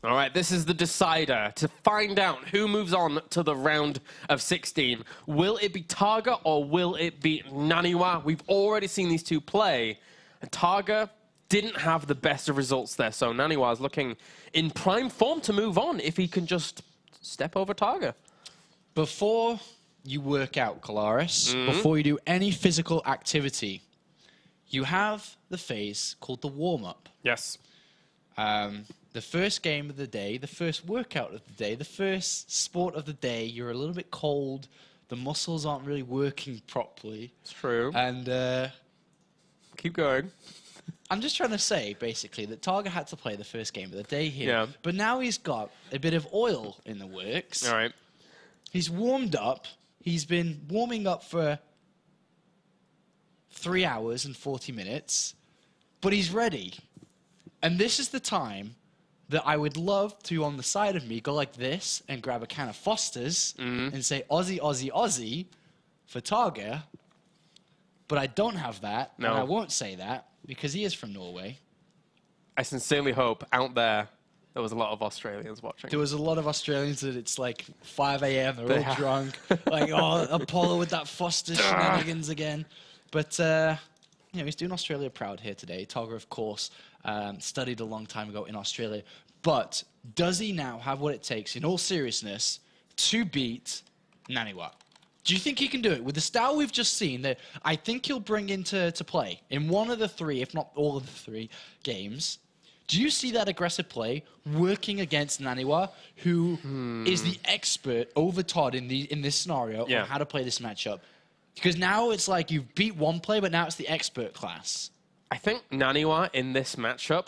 All right, this is the decider to find out who moves on to the round of 16. Will it be TargA or will it be NaNiwa? We've already seen these two play, and TargA didn't have the best of results there, so NaNiwa is looking in prime form to move on if he can just step over TargA. Before you work out, Kalaris, before you do any physical activity, you have the phase called the warm-up. Yes. The first game of the day, the first workout of the day, the first sport of the day, you're a little bit cold, the muscles aren't really working properly. It's true. And keep going. I'm just trying to say, basically, that TargA had to play the first game of the day here. But now he's got a bit of oil in the works. All right. He's warmed up. He's been warming up for 3 hours and 40 minutes. But he's ready. And this is the time that I would love to, on the side of me, go like this and grab a can of Foster's and say, Aussie, Aussie, Aussie for TargA. But I don't have that, and I won't say that, because he is from Norway. I sincerely hope out there was a lot of Australians watching. There was a lot of Australians that it's like 5 a.m., they're all drunk. Like, oh, Apollo with that Foster's shenanigans again. But, you know, he's doing Australia proud here today. TargA, of course, studied a long time ago in Australia. But does he now have what it takes, in all seriousness, to beat NaNiwa? Do you think he can do it? With the style we've just seen, that I think he'll bring into play in one of the three, if not all of the three games. Do you see that aggressive play working against NaNiwa, who is the expert over Todd in this scenario on how to play this matchup? Because now it's like you've beat one play, but now it's the expert class. I think NaNiwa in this matchup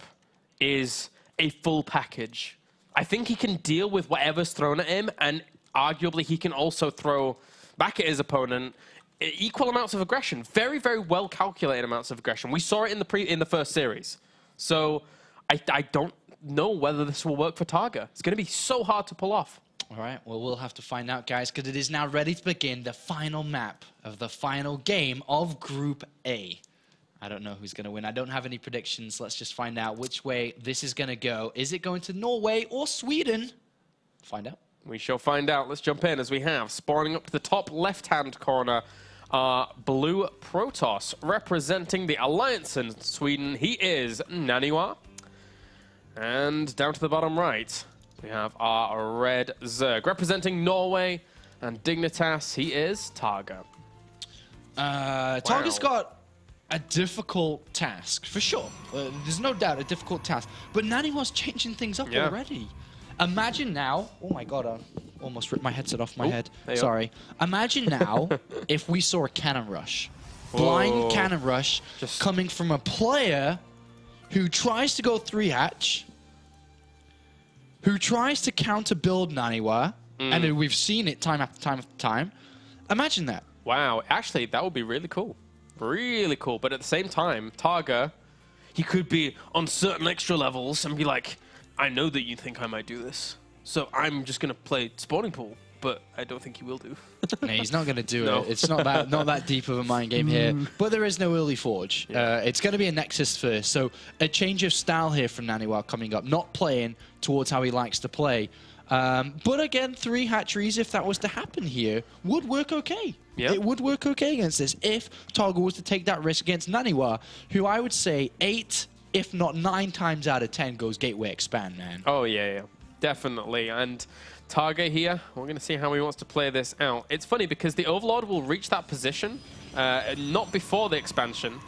is a full package. I think he can deal with whatever's thrown at him, and arguably he can also throw back at his opponent equal amounts of aggression. Very, very well calculated amounts of aggression. We saw it in the first series. So I don't know whether this will work for TargA. It's going to be so hard to pull off. All right, well, we'll have to find out, guys, because it is now ready to begin the final map of the final game of Group A. I don't know who's going to win. I don't have any predictions. Let's just find out which way this is going to go. Is it going to Norway or Sweden? Find out. We shall find out. Let's jump in as we have. Spawning up to the top left-hand corner, Blue Protoss, representing the Alliance in Sweden. He is NaNiwa. And down to the bottom right, we have our red Zerg, representing Norway and Dignitas. He is TargA. TargA's got a difficult task, for sure. There's no doubt a difficult task. But NaNiwa's changing things up already. Imagine now, oh my god, I almost ripped my headset off my head. Sorry. Imagine now if we saw a cannon rush. Blind cannon rush coming from a player who tries to go 3-hatch, who tries to counter-build NaNiwa, and we've seen it time after time after time. Imagine that. Wow, actually, that would be really cool. Really cool. But at the same time, TargA, he could be on certain extra levels and be like, I know that you think I might do this, so I'm just going to play spawning pool, but I don't think he will do. No, he's not going to do it. It's not that deep of a mind game here. But there is no early forge. It's going to be a Nexus first, so a change of style here from NaNiwa coming up, not playing towards how he likes to play. But again, 3 hatcheries, if that was to happen here, would work okay. It would work okay against this if TargA was to take that risk against NaNiwa, who I would say 8, if not 9 times out of 10 goes gateway expand, man. Oh, yeah, definitely. And TargA here, we're going to see how he wants to play this out. It's funny because the Overlord will reach that position not before the expansion.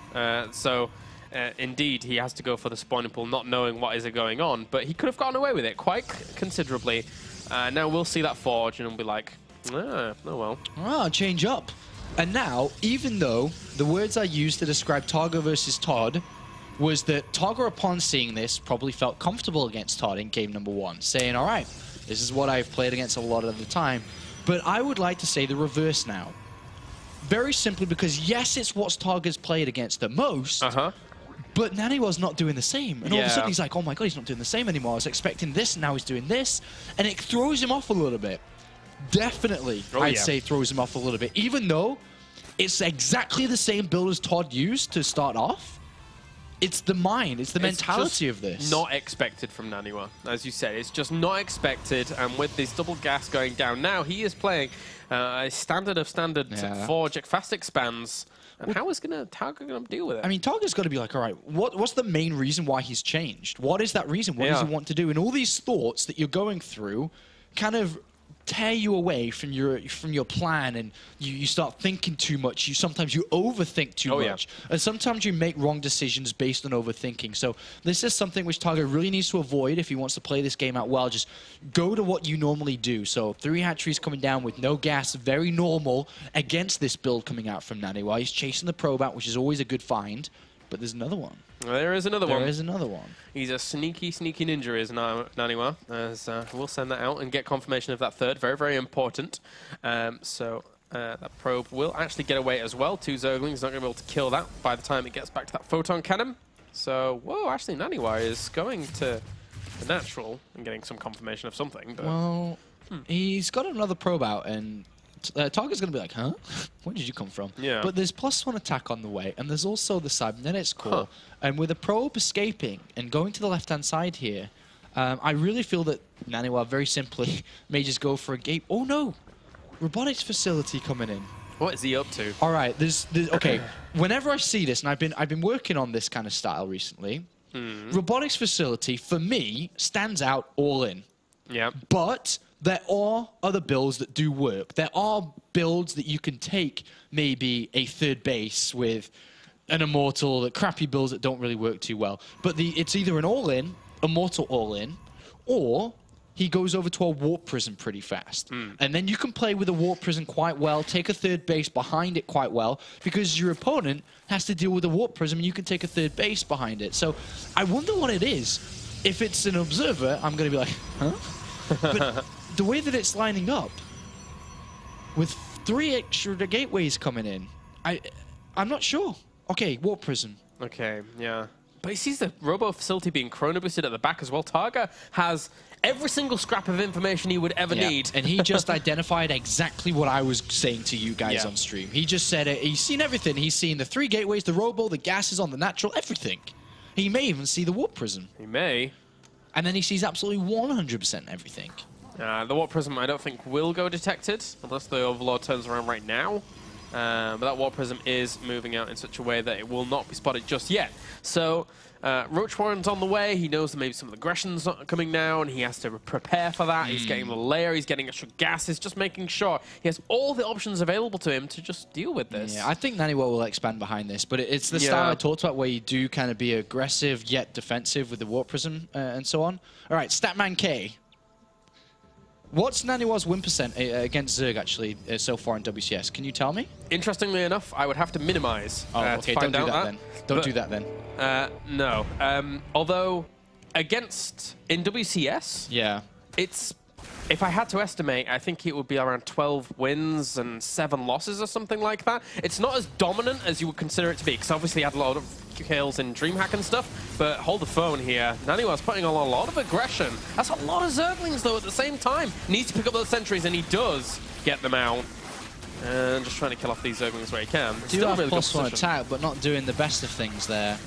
Indeed, he has to go for the spawning pool, not knowing what is going on. But he could have gotten away with it quite considerably. Now we'll see that forge and we'll be like, oh well. Ah, change up. And now, even though the words I used to describe TargA versus Todd was that TargA, upon seeing this, probably felt comfortable against Todd in game number 1, saying, all right, this is what I've played against a lot of the time. But I would like to say the reverse now. Very simply because, yes, it's what TargA's played against the most, but NaNiwa's not doing the same. And all of a sudden he's like, oh my god, he's not doing the same anymore. I was expecting this, and now he's doing this. And it throws him off a little bit. Definitely, I'd say throws him off a little bit. Even though it's exactly the same build as Todd used to start off, it's the mind, it's the mentality of this. Not expected from NaNiwa, as you said. It's just not expected. And with this double gas going down now, he is playing a standard of standard for fast expands. And how is TargA going to deal with it? I mean, TargA's got to be like, all right, what's the main reason why he's changed? What is that reason? What does he want to do? And all these thoughts that you're going through kind of tear you away from your plan, and you start thinking too much. Sometimes you overthink too much, and sometimes you make wrong decisions based on overthinking. So this is something which TargA really needs to avoid if he wants to play this game out well. Just go to what you normally do. So 3 hatcheries coming down with no gas, very normal against this build coming out from NaNiwa. He's chasing the probe out, which is always a good find, but there's another one. There is another one. There is another one. He's a sneaky, sneaky ninja, is NaNiwa. As we'll send that out and get confirmation of that third. Very, very important. That probe will actually get away as well. 2 Zerglings, not going to be able to kill that by the time it gets back to that photon cannon. So, whoa, actually NaNiwa is going to the natural and getting some confirmation of something. But well, he's got another probe out, and TargA's going to be like, huh? Where did you come from? Yeah. But there's +1 attack on the way, and there's also the cybernetics core. And with a probe escaping and going to the left-hand side here, I really feel that NaNiwa very simply may just go for a gate. Oh, no. Robotics facility coming in. What is he up to? All right. Okay. Whenever I see this, and I've been working on this kind of style recently, robotics facility, for me, stands out all in. Yeah. But there are other builds that do work. There are builds that you can take maybe a 3rd base with an Immortal, the crappy builds that don't really work too well. But it's either an all-in, Immortal all-in, or he goes over to a Warp Prism pretty fast. And then you can play with a Warp Prism quite well, take a 3rd base behind it quite well, because your opponent has to deal with a Warp Prism and you can take a 3rd base behind it. So I wonder what it is. If it's an Observer, I'm going to be like, huh? But the way that it's lining up, with 3 extra gateways coming in, I'm not sure. Okay, Warp Prism. Okay, yeah. But he sees the robo facility being chrono boosted at the back as well. TargA has every single scrap of information he would ever need. And he just identified exactly what I was saying to you guys on stream. He just said it. He's seen everything. He's seen the 3 gateways, the robo, the gases on the natural, everything. He may even see the Warp Prism. He may. And then he sees absolutely 100% everything. The Warp Prism, I don't think, will go detected, unless the Overlord turns around right now. But that Warp Prism is moving out in such a way that it will not be spotted just yet. So, Roach Warren's on the way. He knows that maybe some of the aggression's not coming now, and he has to prepare for that. He's getting the layer, he's getting extra gases, just making sure he has all the options available to him to just deal with this. Yeah, I think NaNiwa will expand behind this, but it's the style I talked about where you do kind of be aggressive yet defensive with the Warp Prism and so on. All right, Statman K. What's NaNiwa's win % against Zerg, actually, so far in WCS? Can you tell me? Interestingly enough, I would have to minimize. Okay, don't do that then. Don't do that then. No. Although, in WCS, it's... If I had to estimate, I think it would be around 12 wins and 7 losses or something like that. It's not as dominant as you would consider it to be, because obviously he had a lot of kills in DreamHack and stuff, but hold the phone here. NaNiwa's putting on a lot of aggression. That's a lot of Zerglings, though, at the same time. Needs to pick up those sentries, and he does get them out. And just trying to kill off these Zerglings where he can. Do have really +1 attack, but not doing the best of things there.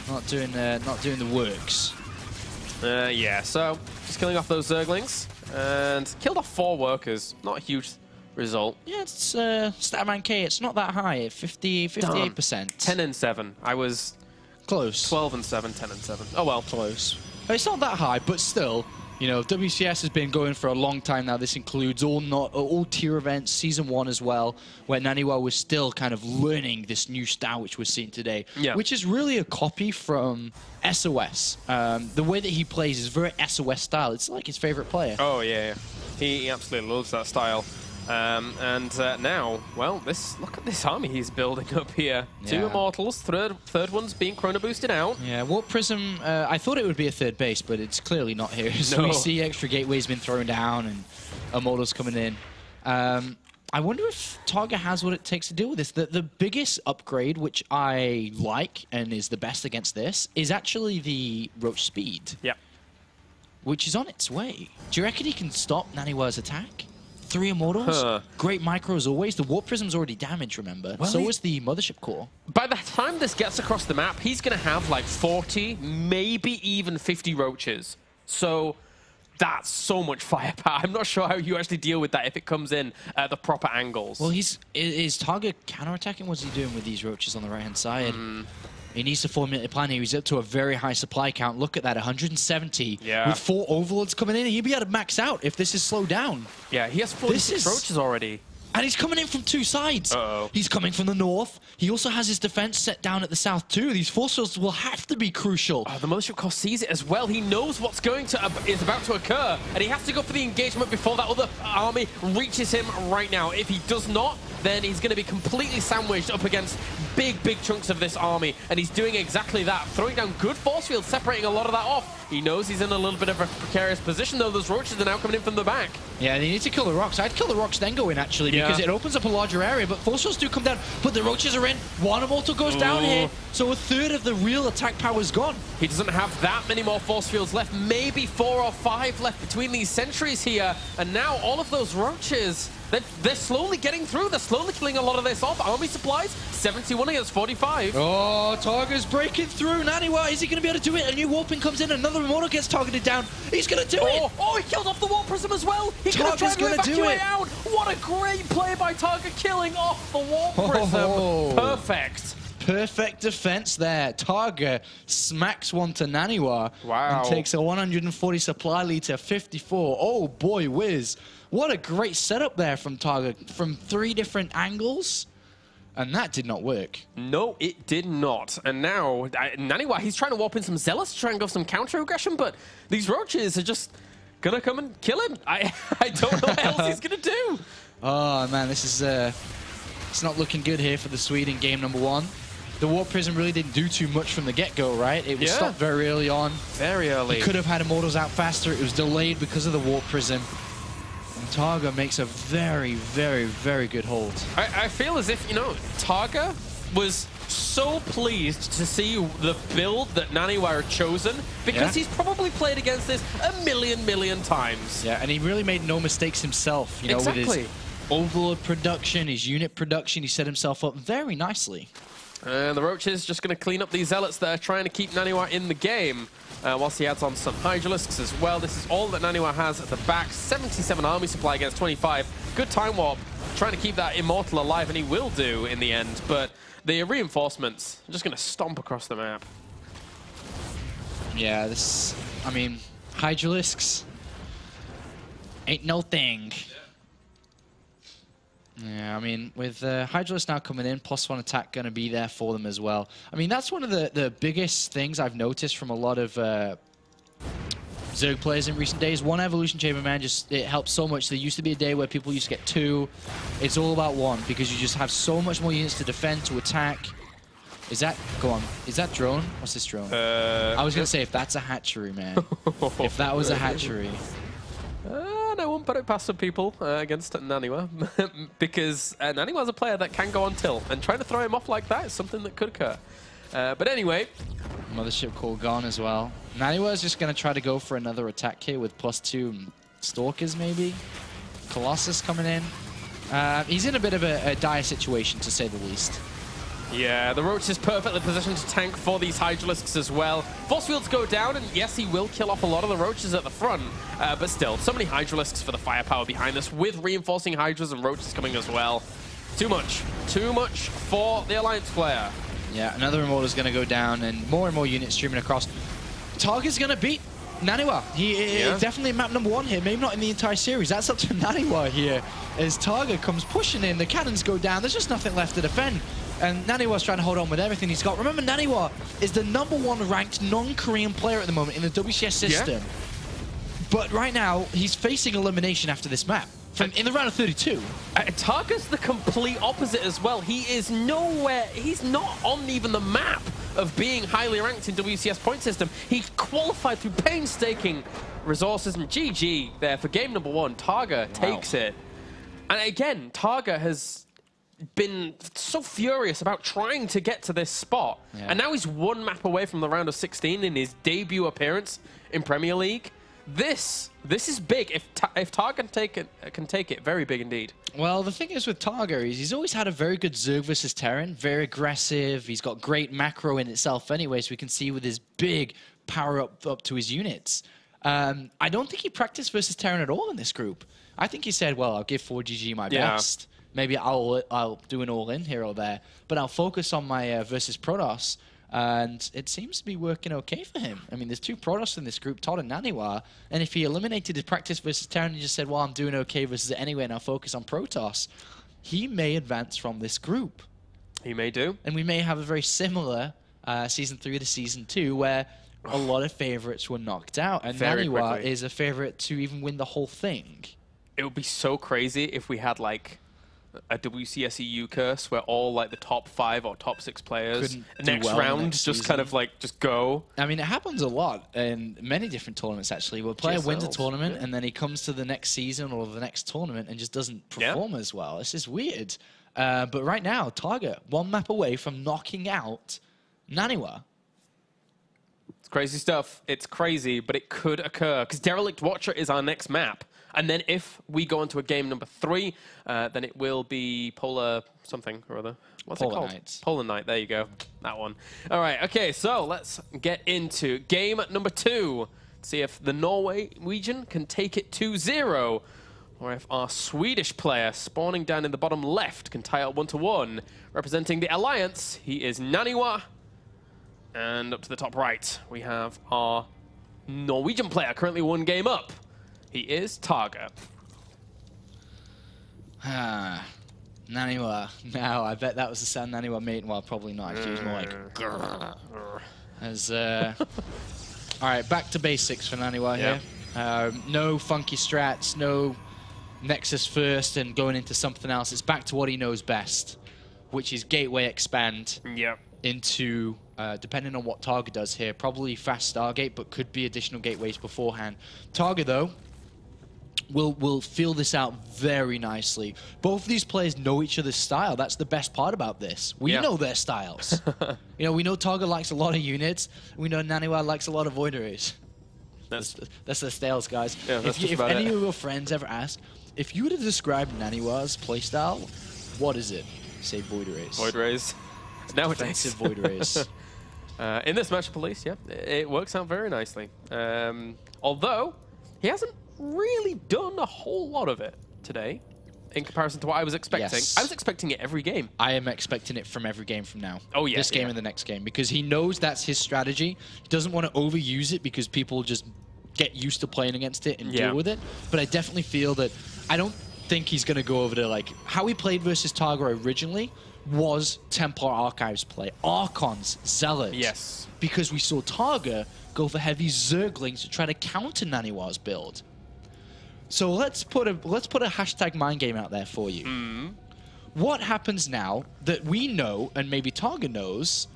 Not doing the works. Yeah, so just killing off those Zerglings. And killed off 4 workers. Not a huge result. Yeah, it's Statman K. It's not that high. 58%. 10 and 7. I was close. 12 and 7, 10 and 7. Oh well, close. It's not that high, but still, you know, WCS has been going for a long time now. This includes all tier events, Season 1 as well, where NaNiwa was still kind of learning this new style which we're seeing today, which is really a copy from SOS. The way that he plays is very SOS style. It's like his favorite player. Oh, yeah. He absolutely loves that style. Now, well, look at this army he's building up here. 2 Immortals, third one's being chrono boosted out. Yeah, Warp Prism, I thought it would be a 3rd base, but it's clearly not here. So we see extra gateways been thrown down and Immortals coming in. I wonder if TargA has what it takes to deal with this. The biggest upgrade, which I like and is the best against this, is actually the Roach Speed. Yeah. Which is on its way. Do you reckon he can stop NaNiwa's attack? 3 Immortals. Great micro as always. The Warp Prism's already damaged, remember. Well, so is the Mothership Core. By the time this gets across the map, he's going to have like 40, maybe even 50 roaches. So that's so much firepower. I'm not sure how you actually deal with that if it comes in at the proper angles. Well, is TargA counterattacking? What's he doing with these roaches on the right-hand side? He needs to formulate a plan here. He's up to a very high supply count. Look at that, 170. Yeah. With 4 Overlords coming in, he'll be able to max out if this is slowed down. Yeah, he has 46 roaches already. And he's coming in from 2 sides. Uh-oh. He's coming from the north. He also has his defense set down at the south too. These force fields will have to be crucial. The Mothership Core sees it as well. He knows what's is about to occur, and he has to go for the engagement before that other army reaches him right now. If he does not, then he's going to be completely sandwiched up against big chunks of this army, and he's doing exactly that, throwing down good force fields, separating a lot of that off. He knows he's in a little bit of a precarious position, though. Those roaches are now coming in from the back. Yeah, they need to kill the rocks. I'd kill the rocks, then go in, actually, because it opens up a larger area, but force fields do come down, but the roaches are in. 1 Immortal goes down here, so a third of the real attack power is gone. He doesn't have that many more force fields left, maybe 4 or 5 left between these sentries here, and now all of those roaches, they're slowly getting through. They're slowly killing a lot of this off. Army supplies, 71 against 45. Oh, TargA's breaking through. NaNiwa, is he going to be able to do it? A new warping comes in. Another Immortal gets targeted down. He's going to do it. Oh, he killed off the Warp Prism as well. He could have tried to evacuate out. What a great play by TargA, killing off the Warp Prism. Perfect. Perfect defense there. TargA smacks one to NaNiwa. Wow. And takes a 140 supply lead to 54. Oh, boy whiz. What a great setup there from TargA from 3 different angles. And that did not work. No, it did not. And now, NaNiwa, he's trying to warp in some Zealots to try and go some counter-aggression, but these roaches are just going to come and kill him. I don't know what else he's going to do. Oh, man, this is... it's not looking good here for the Swede in game number 1. The Warp Prism really didn't do too much from the get-go, right? It was stopped very early on. Very early. He could have had Immortals out faster. It was delayed because of the Warp Prism. And TargA makes a very good hold. I feel as if, you know, TargA was so pleased to see the build that NaNiwa had chosen because he's probably played against this a million times. Yeah, and he really made no mistakes himself, you know, with his Overlord production, his unit production. He set himself up very nicely. And the Roaches just going to clean up these Zealots that are trying to keep NaNiwa in the game. Whilst he adds on some Hydralisks as well. This is all that NaNiwa has at the back. 77 army supply against 25. Good time warp. Trying to keep that Immortal alive, and he will do in the end. But the reinforcements are just going to stomp across the map. Yeah, this... I mean, Hydralisks ain't no thing. Yeah, I mean, with Hydralisk now coming in, +1 attack going to be there for them as well. I mean, that's one of the biggest things I've noticed from a lot of Zerg players in recent days. 1 Evolution Chamber, man, just it helps so much. There used to be a day where people used to get 2. It's all about 1 because you just have so much more units to defend, to attack. Is that... Go on. Is that drone? What's this drone? I was going to say, if that's a hatchery, man. If that was a hatchery... I won't put it past some people against NaNiwa because NaNiwa's a player that can go on tilt, and trying to throw him off like that is something that could occur. But anyway, Mothership Core gone as well. NaNiwa is just going to try to go for another attack here with +2 Stalkers maybe. Colossus coming in. He's in a bit of a dire situation, to say the least. Yeah, the Roach is perfectly positioned to tank for these Hydralisks as well. Force fields go down, and yes, he will kill off a lot of the Roaches at the front, but still, so many Hydralisks for the firepower behind this, with reinforcing Hydras and Roaches coming as well. Too much for the Alliance player. Yeah, another Immortal is going to go down, and more units streaming across. TargA's going to beat NaNiwa. He definitely map number 1 here, maybe not in the entire series. That's up to NaNiwa here, as TargA comes pushing in, the cannons go down, there's just nothing left to defend. And NaNiwa's trying to hold on with everything he's got. Remember, NaNiwa is the #1 ranked non-Korean player at the moment in the WCS system. Yeah. But right now, he's facing elimination after this map. In the round of 32. TargA's the complete opposite as well. He is nowhere, he's not on even the map of being highly ranked in WCS point system. He qualified through painstaking resources, and GG there for game number 1. TargA takes it. And again, TargA has been so furious about trying to get to this spot. And now he's 1 map away from the round of 16 in his debut appearance in Premier League. this is big. If TargA can take it, very big indeed. Well, the thing is with TargA is he's always had a very good Zerg versus Terran, very aggressive. He's got great macro in itself anyway, so we can see with his big power up to his units. I don't think he practiced versus Terran at all in this group. I think he said, well, I'll give 4GG my best. Maybe I'll do an all-in here or there, but I'll focus on my versus Protoss. And it seems to be working okay for him. I mean, there's 2 Protoss in this group, Todd and NaNiwa. And if he eliminated his practice versus Terran and just said, well, I'm doing okay versus it anyway, and I'll focus on Protoss, he may advance from this group. He may do. And we may have a very similar Season 3 to Season 2, where a lot of favorites were knocked out. And NaNiwa is a favorite to even win the whole thing. It would be so crazy if we had, like, a WCSEU curse where all like the top 5 or top 6 players next round just kind of like just go. I mean, it happens a lot in many different tournaments actually. Where a player wins a tournament and then he comes to the next season or the next tournament and just doesn't perform as well. It's just weird. But right now, TargA 1 map away from knocking out NaNiwa. It's crazy stuff. It's crazy, but it could occur because Derelict Watcher is our next map. And then if we go into a game number 3, then it will be Polar something or other. What's it called? Knights. Polar Knight. There you go. That one. All right. Okay. So let's get into game number 2. See if the Norwegian can take it 2-0, or if our Swedish player spawning down in the bottom left can tie it 1-1. Representing the Alliance, he is NaNiwa. And up to the top right, we have our Norwegian player, currently 1 game up. He is TargA. NaNiwa. Now, I bet that was the sound NaNiwa made. Well, probably not. Actually, it was more like... As, all right, back to basics for NaNiwa here. No funky strats, no Nexus first and going into something else. It's back to what he knows best, which is gateway expand into, depending on what TargA does here, probably fast Stargate, but could be additional gateways beforehand. TargA, though, will feel this out very nicely. Both of these players know each other's style. That's the best part about this. We know their styles. You know, we know TargA likes a lot of units. We know NaNiwa likes a lot of Void Arrays. That's the styles, guys. Yeah, if any of your friends ever ask, if you were to describe NaNiwa's playstyle, what is it? Say Void Arrays. Void Arrays. Nowadays. Defensive Void Arrays. In this matchup, at least, it works out very nicely. Although, he hasn't really done a whole lot of it today in comparison to what I was expecting. Yes. I was expecting it every game. I am expecting it from every game from now. Oh, yeah. This game and the next game, because he knows that's his strategy. He doesn't want to overuse it because people just get used to playing against it and deal with it. But I definitely feel that I don't think he's going to go over to, like, how he played versus TargA originally was Templar Archives play. Archons, Zealots. Yes. Because we saw TargA go for heavy Zerglings to try to counter NaNiwa's build. So let's put a hashtag mind game out there for you. What happens now that we know, and maybe TargA knows,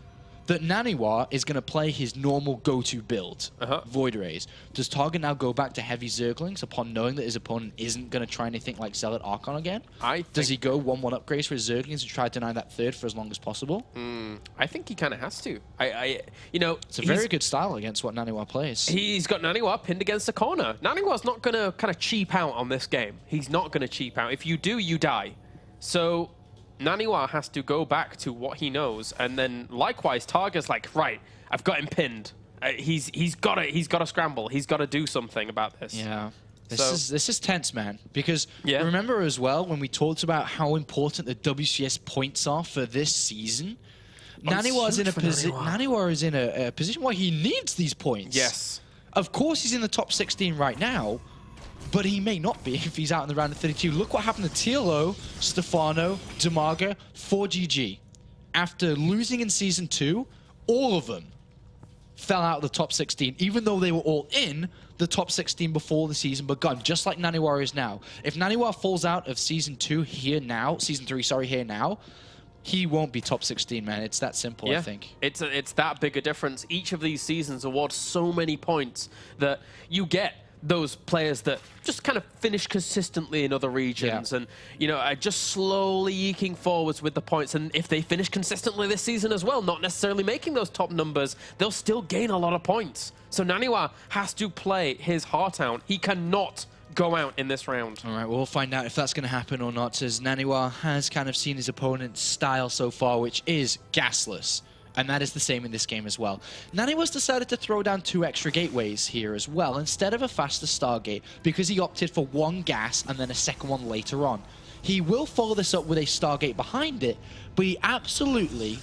that NaNiwa is going to play his normal go-to build, Void Arrays? Does TargA now go back to heavy Zerglings upon knowing that his opponent isn't going to try anything like Zealot Archon again? Does he go 1-1 upgrades for his Zerglings and try to deny that third for as long as possible? I think he kind of has to. You know, it's a very good style against what NaNiwa plays. He's got NaNiwa pinned against the corner. NaNiwa's not going to kind of cheap out on this game. He's not going to cheap out. If you do, you die. So NaNiwa has to go back to what he knows, and then likewise, TargA's like, right, I've got him pinned. He's got to scramble. He's got to do something about this. Yeah. This is tense, man. Because remember as well when we talked about how important the WCS points are for this season. NaNiwa is in a position where he needs these points. Yes. Of course, he's in the top 16 right now, but he may not be if he's out in the round of 32. Look what happened to TLO, Stefano, Demaga, 4GG. After losing in Season 2, all of them fell out of the top 16, even though they were all in the top 16 before the season begun, just like NaNiwa is now. If NaNiwa falls out of Season 3 here now, he won't be top 16, man. It's that simple, I think. It's that big a difference. Each of these seasons awards so many points that you get those players that just kind of finish consistently in other regions and, you know, are just slowly eking forwards with the points. And if they finish consistently this season as well, not necessarily making those top numbers, they'll still gain a lot of points. So NaNiwa has to play his heart out. He cannot go out in this round. All right, we'll find out if that's going to happen or not, as NaNiwa has kind of seen his opponent's style so far, which is gasless. And that is the same in this game as well. NaNiwa's decided to throw down 2 extra gateways here as well, instead of a faster Stargate, because he opted for 1 gas and then a second one later on. He will follow this up with a Stargate behind it, but he absolutely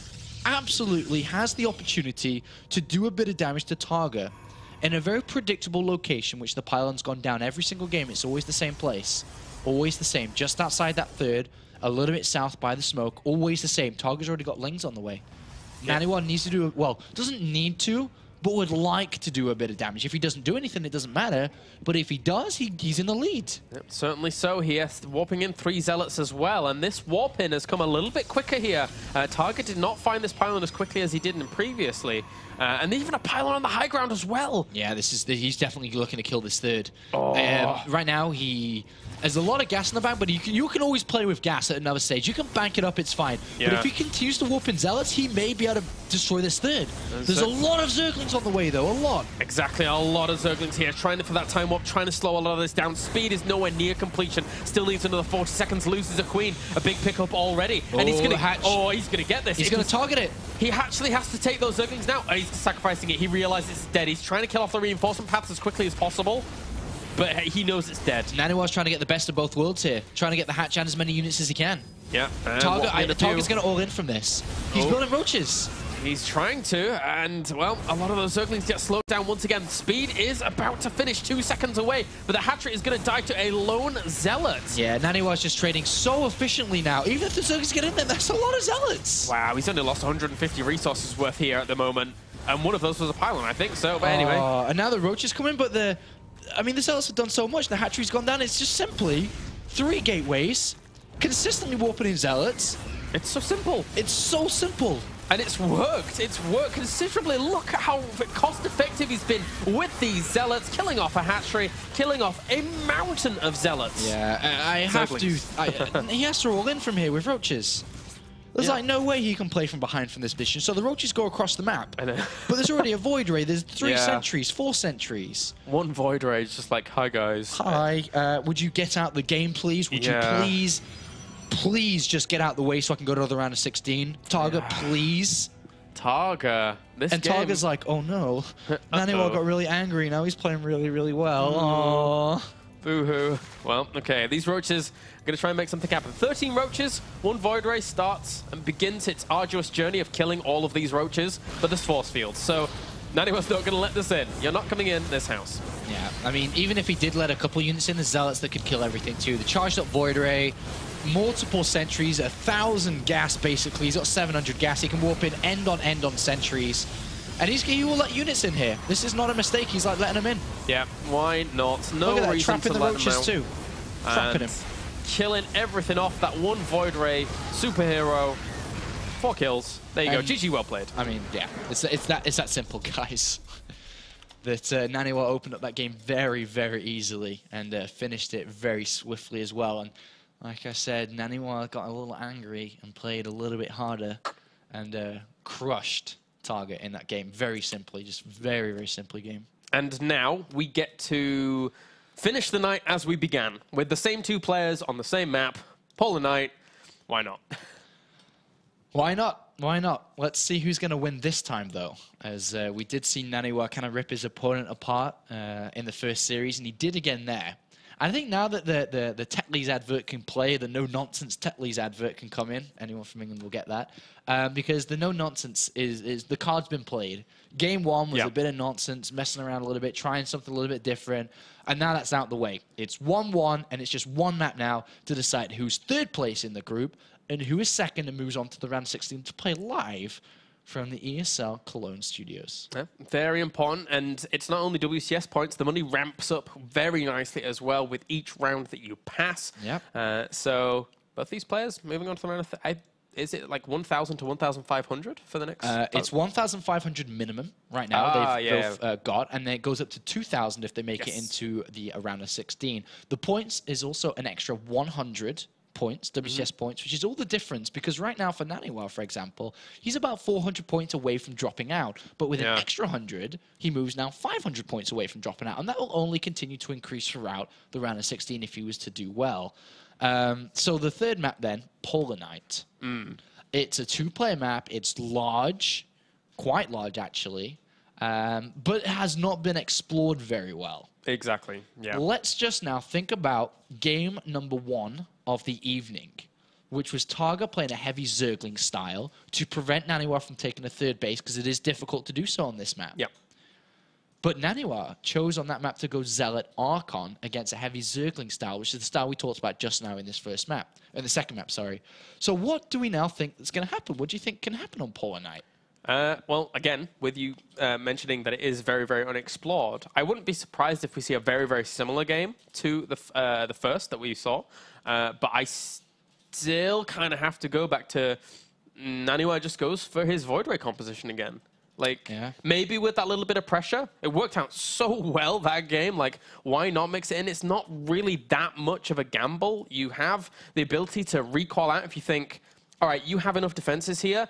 has the opportunity to do a bit of damage to TargA in a very predictable location, which the pylon's gone down every single game. It's always the same place. Always the same. Just outside that third, a little bit south by the smoke. Always the same. TargA's already got Lings on the way. NaNiwa needs to do, well, doesn't need to, but would like to do a bit of damage. If he doesn't do anything, it doesn't matter. But if he does, he's in the lead. Yep, certainly so. He is warping in 3 Zealots as well. And this warp in has come a little bit quicker here. TargA did not find this pylon as quickly as he did previously. And even a pylon on the high ground as well. Yeah, he's definitely looking to kill this third. Right now, there's a lot of gas in the bank, but you can always play with gas at another stage. You can bank it up, it's fine. Yeah. But if he continues to warp in Zealots, he may be able to destroy this third. There's a lot of Zerglings on the way, though, a lot. Exactly, a lot of Zerglings here, trying for that time warp, trying to slow a lot of this down. Speed is nowhere near completion. Still needs another 40 seconds, loses a queen. A big pickup already. And he's going to get this. He's going to target it. He actually has to take those Zerglings now. He's sacrificing it. He realizes it's dead. He's trying to kill off the reinforcement paths as quickly as possible. But he knows it's dead. NaNiwa's trying to get the best of both worlds here. Trying to get the hatch and as many units as he can. Yeah. TargA's going to all in from this. He's building roaches. He's trying to, and, well, a lot of those Zerglings get slowed down once again. Speed is about to finish 2 seconds away, but the hatchery is going to die to a lone Zealot. Yeah, NaNiwa's just trading so efficiently now. Even if the Zerglings get in there, that's a lot of Zealots. Wow, he's only lost 150 resources worth here at the moment. And one of those was a pylon, I think, so, but anyway. And now the roaches come in, but the Zealots have done so much. The hatchery's gone down. It's just simply 3 gateways, consistently warping in Zealots. It's so simple. It's so simple. And it's worked. It's worked considerably. Look at how cost-effective he's been with these Zealots, killing off a hatchery, killing off a mountain of Zealots. Yeah, he has to roll in from here with roaches. There's like no way he can play from behind from this mission. So the roaches go across the map. I know. But there's already a void ray. There's 3 sentries, 4 sentries. 1 void ray is just like, hi guys. Hi. Would you get out the game, please? Would you please just get out the way so I can go to another round of 16? TargA, please. TargA. TarGA's like, oh no. NaNiwa got really angry. Now he's playing really, really well. Aww. Boo-hoo. Well, okay, these roaches are going to try and make something happen. 13 roaches, 1 void ray starts and begins its arduous journey of killing all of these roaches, but there's force fields. So NaNiwa's not going to let this in. You're not coming in this house. Yeah, I mean, even if he did let a couple units in, the Zealots that could kill everything too. The charged up void ray, multiple sentries, 1,000 gas basically. He's got 700 gas. He can warp in end on sentries. And he will let units in here. This is not a mistake. He's like letting them in. Yeah, why not? No Look at that, reason trapping to the let roaches them out. too. Trapping him. Killing everything off. That 1 void ray superhero. 4 kills. There you go. GG, well played. I mean, yeah, it's that simple, guys. That NaNiwa opened up that game very, very easily and finished it very swiftly as well. And like I said, NaNiwa got a little angry and played a little bit harder and crushed TargA in that game. Very simply, just very, very simply game. And now we get to finish the night as we began, with the same 2 players on the same map. Polar Night. Why not? Why not? Why not? Let's see who's going to win this time, though, as we did see NaNiwa kind of rip his opponent apart in the first series, and he did again there. I think now that the Tetley's advert can play, the no-nonsense Tetley's advert can come in. Anyone from England will get that. Because the no-nonsense is the card's been played. Game 1 was a bit of nonsense, messing around a little bit, trying something a little bit different. And now that's out the way. It's 1-1, and it's just 1 map now to decide who's 3rd place in the group and who is 2nd and moves on to the round 16 to play live from the ESL Cologne studios. Yeah, very important, and it's not only WCS points, the money ramps up very nicely as well with each round that you pass. Yep. So both these players moving on to the round of is it like 1,000 to 1,500 for the next? It's 1,500 minimum right now they've got, and then it goes up to 2,000 if they make it into the round of 16. The points is also an extra 100 points, WCS points, which is all the difference, because right now for NaNiwa, for example, he's about 400 points away from dropping out, but with an extra 100, he moves now 500 points away from dropping out, and that will only continue to increase throughout the round of 16 if he was to do well. So the third map then, Polar Night. It's a 2-player map. It's large, quite large actually, but it has not been explored very well. Exactly, yeah. Let's just now think about game number 1 of the evening, which was TargA playing a heavy Zergling style to prevent NaNiwa from taking a third base, because it is difficult to do so on this map. Yep. But NaNiwa chose on that map to go Zealot Archon against a heavy Zergling style, which is the style we talked about just now in this first map. In the second map, sorry. So what do we now think is going to happen? What do you think can happen on Polar Night? Well, again, with you mentioning that it is very, very unexplored, I wouldn't be surprised if we see a very, very similar game to the first that we saw. But I still kind of have to go back to NaNiwa just goes for his Void Ray composition again. Like, maybe with that little bit of pressure, it worked out so well that game. Like, why not mix it in? It's not really that much of a gamble. You have the ability to recall out if you think, all right, you have enough defenses here.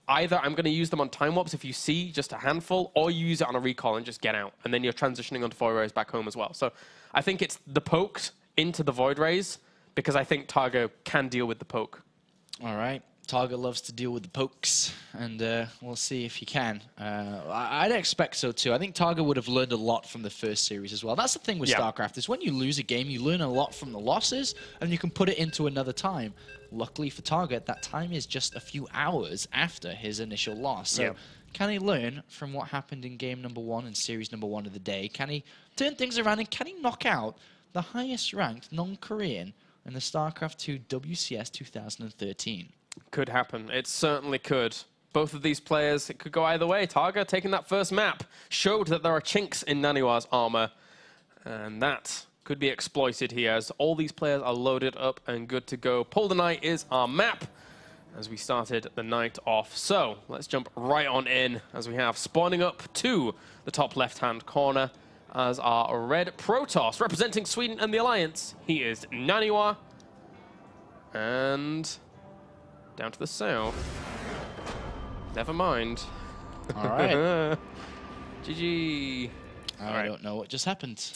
Either I'm going to use them on time warps if you see just a handful, or you use it on a recall and just get out. And then you're transitioning onto Void Rays back home as well. So I think it's the pokes into the Void Rays, because I think TargA can deal with the poke. All right. TargA loves to deal with the pokes, and we'll see if he can. I'd expect so too. I think TargA would have learned a lot from the first series as well. That's the thing with StarCraft, is when you lose a game, you learn a lot from the losses, and you can put it into another time. Luckily for TargA, that time is just a few hours after his initial loss. So can he learn from what happened in game number 1 and series number 1 of the day? Can he turn things around, and can he knock out the highest ranked non-Korean in the StarCraft 2 WCS 2013? Could happen. It certainly could. Both of these players, it could go either way. TargA taking that first map showed that there are chinks in NaNiwa's armor, and that could be exploited here as all these players are loaded up and good to go. Polar Night is our map as we started the night off. So let's jump right on in as we have spawning up to the top left-hand corner as our red Protoss representing Sweden and the Alliance. He is NaNiwa, and down to the south. Never mind. All right. GG. I don't know what just happened.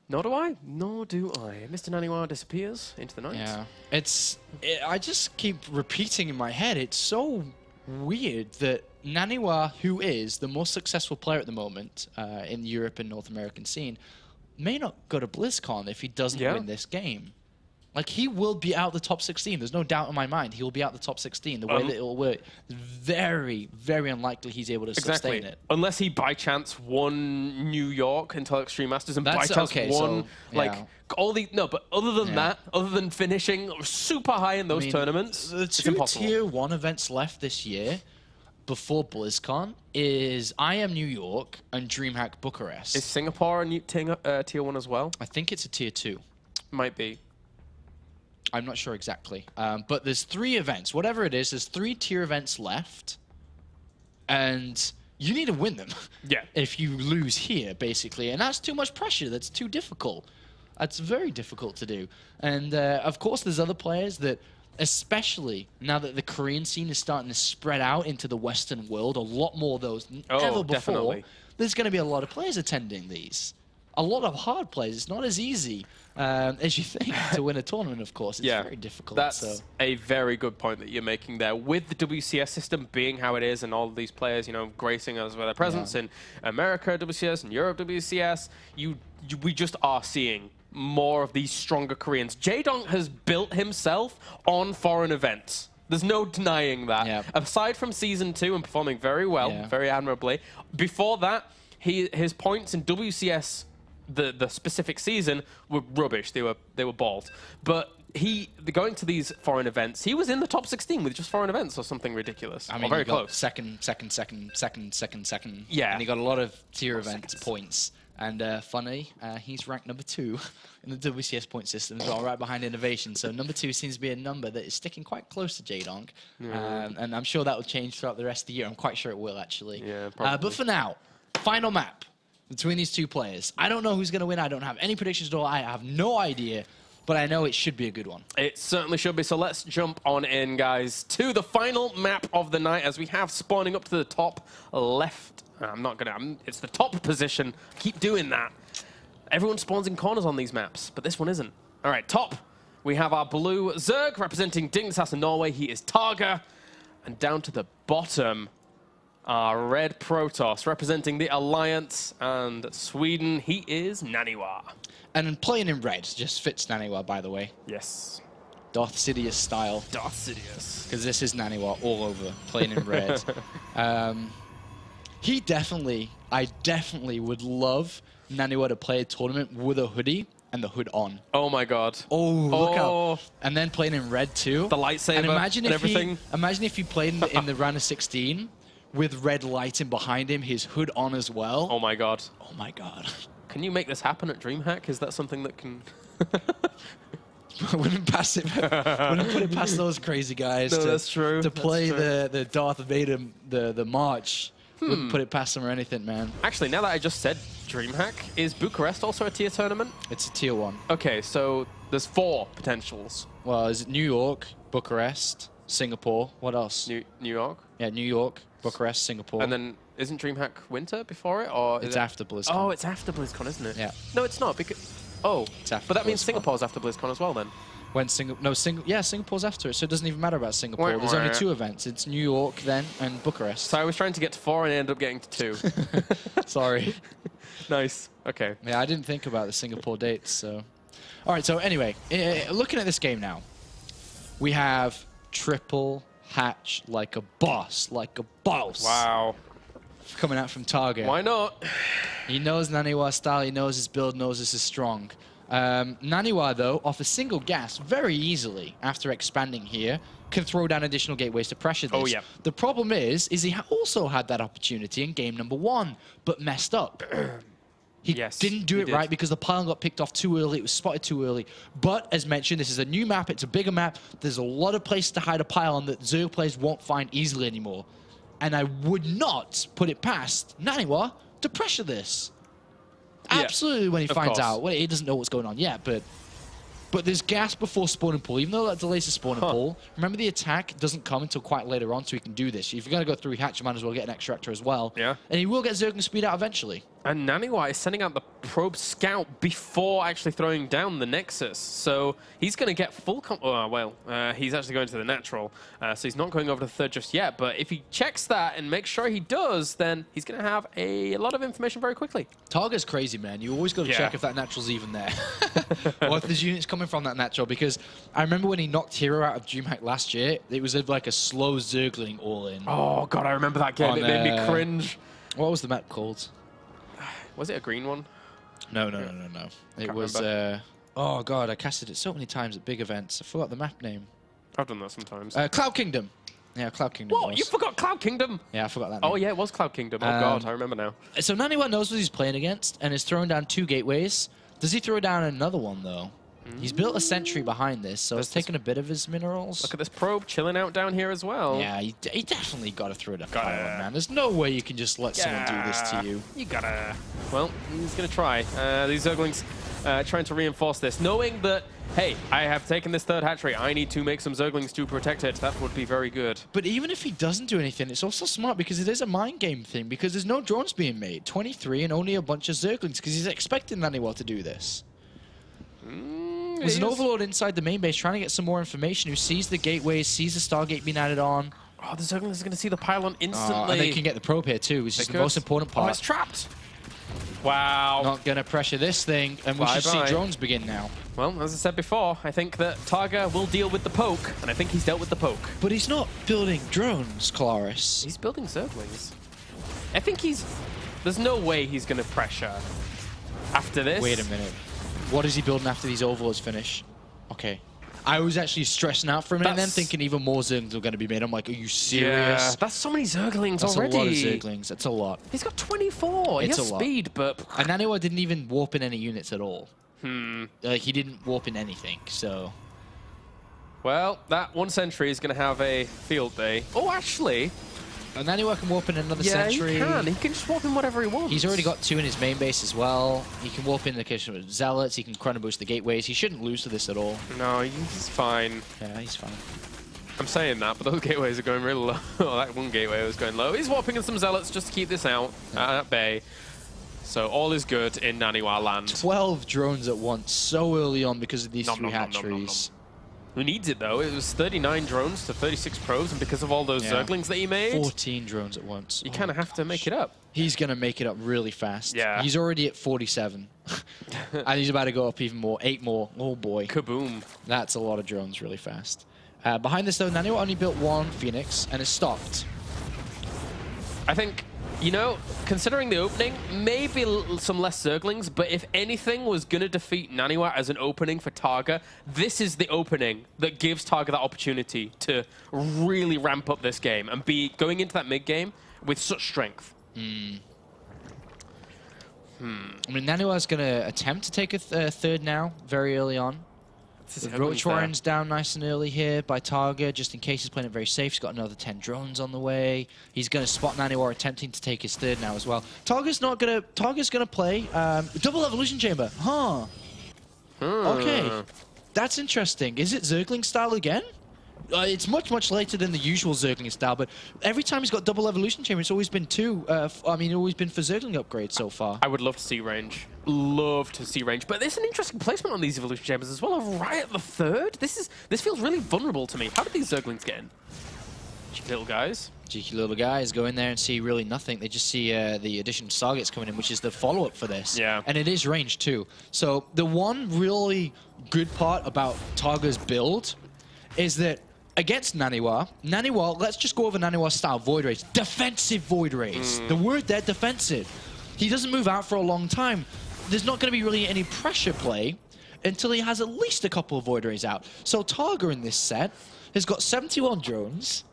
Nor do I. Nor do I. Mr. NaNiwa disappears into the night. Yeah. I just keep repeating in my head. It's so weird that NaNiwa, who is the most successful player at the moment in the Europe and North American scene, may not go to BlizzCon if he doesn't win this game. Like, he will be out the top 16. There's no doubt in my mind. He will be out the top 16. The way that it will work, very, very unlikely he's able to sustain it. Unless he, by chance, won New York until Extreme Masters and by chance won, all the... No, but other than that, other than finishing super high in those tournaments, it's impossible. The 2 Tier 1 events left this year before BlizzCon is IM New York and DreamHack Bucharest. Is Singapore a Tier 1 as well? I think it's a Tier 2. Might be. I'm not sure exactly. But there's 3 events. Whatever it is, there's 3 tier events left. And you need to win them. Yeah. If you lose here, basically. And that's too much pressure. That's too difficult. That's very difficult to do. And, of course, there's other players that, especially now that the Korean scene is starting to spread out into the Western world, a lot more of those than ever before. Definitely. There's going to be a lot of players attending these. A lot of hard players. It's not as easy as you think to win a tournament, of course. It's very difficult. That's a very good point that you're making there. With the WCS system being how it is and all of these players, you know, gracing us with their presence in America WCS and Europe WCS, we just are seeing more of these stronger Koreans. Jaedong has built himself on foreign events. There's no denying that. Yeah. Aside from Season 2 and performing very well, very admirably, before that, his points in WCS the specific season were rubbish. They were balls. But going to these foreign events, he was in the top 16 with just foreign events or something ridiculous. I mean, very close. Second. Yeah. And he got a lot of tier events points. And funny, he's ranked number 2 in the WCS point system as well, right behind Innovation. So number 2 seems to be a number that is sticking quite close to J-Donk. And I'm sure that will change throughout the rest of the year. I'm quite sure it will, actually. Yeah, probably. But for now, final map between these two players. I don't know who's going to win. I don't have any predictions at all. I have no idea. But I know it should be a good one. It certainly should be. So let's jump on in, guys, to the final map of the night as we have spawning up to the top left. It's the top position. Keep doing that. Everyone spawns in corners on these maps, but this one isn't. All right, top. We have our blue Zerg representing Dignitas in Norway. He is TargA. And down to the bottom, our red Protoss representing the Alliance and Sweden. He is NaNiwa. And playing in red just fits NaNiwa, by the way. Yes. Darth Sidious style. Darth Sidious. Because this is NaNiwa all over, playing in red. I definitely would love NaNiwa to play a tournament with a hoodie and the hood on. Oh my god. Oh, look out. And then playing in red too. The lightsaber and everything. Imagine if he played in the round of 16 with red lighting behind him, his hood on as well. Oh my god. Oh my god. Can you make this happen at DreamHack? Is that something that can... Wouldn't put it past those crazy guys to play the Darth Vader, the March. Wouldn't put it past them or anything, man. Actually, now that I just said DreamHack, is Bucharest also a tier tournament? It's a tier 1. Okay, so there's 4 potentials. Well, is it New York, Bucharest, Singapore? What else? New York? Yeah, New York, Bucharest, Singapore. And then isn't DreamHack winter before it, or it's after BlizzCon? Oh, it's after BlizzCon, isn't it? Yeah. No, it's not because. Oh, but that means Singapore's after BlizzCon as well, then. When Singapore's after it, so it doesn't even matter about Singapore. There's only 2 events. It's New York then and Bucharest. So I was trying to get to 4 and I ended up getting to 2. Sorry. Nice. Okay. Yeah, I didn't think about the Singapore dates. So, all right. So anyway, looking at this game now, we have triple hatch like a boss, Wow. Coming out from TargA. Why not? He knows NaNiwa's style. He knows his build. Knows this is strong. NaNiwa, though, off a single gas very easily after expanding here, can throw down additional gateways to pressure this. Oh, yeah. The problem is he also had that opportunity in game number 1, but messed up. He didn't do it right because the pylon got picked off too early. It was spotted too early. But, as mentioned, this is a new map. It's a bigger map. There's a lot of places to hide a pylon that Zerg players won't find easily anymore. And I would not put it past NaNiwa to pressure this. Absolutely, when he finds out. Well, he doesn't know what's going on yet, but there's gas before spawn and pull. Even though that delays the spawn and pull, remember the attack doesn't come until quite later on, so he can do this. If you're going to go through hatch, you might as well get an extractor as well. Yeah. And he will get Zerg speed out eventually. And NaNiwa is sending out the probe scout before actually throwing down the Nexus. So he's going to get full... he's actually going to the natural. So he's not going over to the 3rd just yet. But if he checks that and makes sure he does, then he's going to have a lot of information very quickly. TargA's crazy, man. You always got to check if that natural's even there. Or if there's units coming from that natural. Because I remember when he knocked Hero out of DreamHack last year, it was like a slow Zergling all-in. Oh, God, I remember that game. It made me cringe. What was the map called? Was it a green one? No. It was, oh god, I casted it so many times at big events. I forgot the map name. I've done that sometimes. Cloud Kingdom. Yeah, Cloud Kingdom. What? You forgot Cloud Kingdom? Yeah, I forgot that name. Oh yeah, it was Cloud Kingdom. Oh god, I remember now. So NaNiwa knows what he's playing against and is throwing down 2 gateways. Does he throw down another one though? He's built a sentry behind this, so it's taking a bit of his minerals. Look at this probe chilling out down here as well. Yeah, he definitely got to throw it up, man. There's no way you can just let someone do this to you. You gotta. Well, he's gonna try. These Zerglings trying to reinforce this, knowing that, hey, I have taken this 3rd hatchery. I need to make some Zerglings to protect it. That would be very good. But even if he doesn't do anything, it's also smart because it is a mind game thing, because there's no drones being made. 23 and only a bunch of Zerglings, because he's expecting NaNiwa to do this. There's an overlord inside the main base trying to get some more information, who sees the gateways, sees the Stargate being added on. Oh, the Zerglings are going to see the pylon instantly. And they can get the probe here too, which is the most important part. Oh, it's trapped. Wow. Not going to pressure this thing, and we should see drones begin now. Well, as I said before, I think that TargA will deal with the poke, and I think he's dealt with the poke. But he's not building drones, Claris. He's building Zerglings. I think there's no way he's going to pressure after this. Wait a minute. What is he building after these overlords finish? Okay. I was actually stressing out for a minute and then thinking even more Zerglings were going to be made. I'm like, are you serious? Yeah, that's so many Zerglings already. That's a lot of Zerglings. That's a lot. He's got 24. He has speed, but... And NaNiwa didn't even warp in any units at all. He didn't warp in anything, so... Well, that one sentry is going to have a field day. Oh, actually... NaNiwa can warp in another sentry. Yeah, he can. He can just warp in whatever he wants. He's already got 2 in his main base as well. He can warp in the case of Zealots. He can chrono boost the gateways. He shouldn't lose to this at all. No, he's fine. Yeah, he's fine. I'm saying that, but those gateways are going really low. That one gateway was going low. He's warping in some Zealots just to keep this out at bay. So all is good in NaNiwa land. 12 drones at once so early on because of these 3 hatcheries. Who needs it, though? It was 39 drones to 36 probes, and because of all those Zerglings that he made... 14 drones at once. You kind of have to make it up. He's going to make it up really fast. Yeah. He's already at 47. And he's about to go up even more. 8 more. Oh, boy. Kaboom. That's a lot of drones really fast. Behind this, though, NaNiwa only built 1 Phoenix, and is stopped. I think... You know, considering the opening, maybe some less Zerglings, but if anything was going to defeat NaNiwa as an opening for TargA, this is the opening that gives TargA that opportunity to really ramp up this game and be going into that mid-game with such strength. I mean, NaNiwa's going to attempt to take a third now, very early on. The Roach Warren's down nice and early here by TargA, just in case he's playing it very safe. He's got another 10 drones on the way. He's going to spot NaNiwa attempting to take his third now as well. TarGA's going to play double evolution chamber. Huh. Okay. That's interesting. Is it Zergling style again? It's much, much later than the usual Zergling style, but every time he's got double evolution chamber, it's always been 2. I mean, always been for Zergling upgrades so far. I would love to see range. Love to see range. But there's an interesting placement on these evolution chambers as well. Right at the 3rd. This feels really vulnerable to me. How did these Zerglings get in? Cheeky little guys. Cheeky little guys go in there and see really nothing. They just see the addition of targets coming in, which is the follow-up for this. Yeah. And it is range too. So the one really good part about TargA's build is that against NaNiwa, let's just go over NaNiwa style Void Rays. Defensive Void Rays. The word there, defensive. He doesn't move out for a long time. There's not going to be really any pressure play until he has at least a couple of Void Rays out. So TargA in this set has got 71 drones.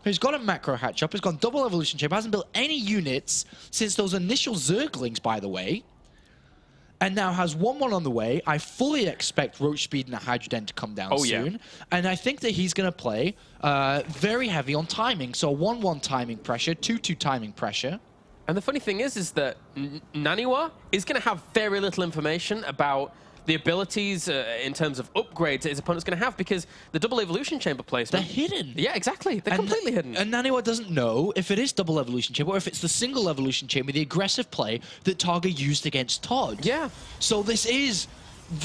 He's got a macro hatch up. He's got double evolution chamber. Hasn't built any units since those initial Zerglings, by the way. And now has 1-1 on the way. I fully expect Roach Speed and a Hydroden to come down soon. And I think that he's going to play very heavy on timing. So 1-1 timing pressure, 2-2 timing pressure. And the funny thing is that NaNiwa is going to have very little information about the abilities in terms of upgrades that his opponent's going to have, because the double evolution chamber placement... They're hidden. Yeah, exactly. They're completely hidden. And NaNiwa doesn't know if it is double evolution chamber or if it's the single evolution chamber, the aggressive play that TargA used against Todd. Yeah. So this is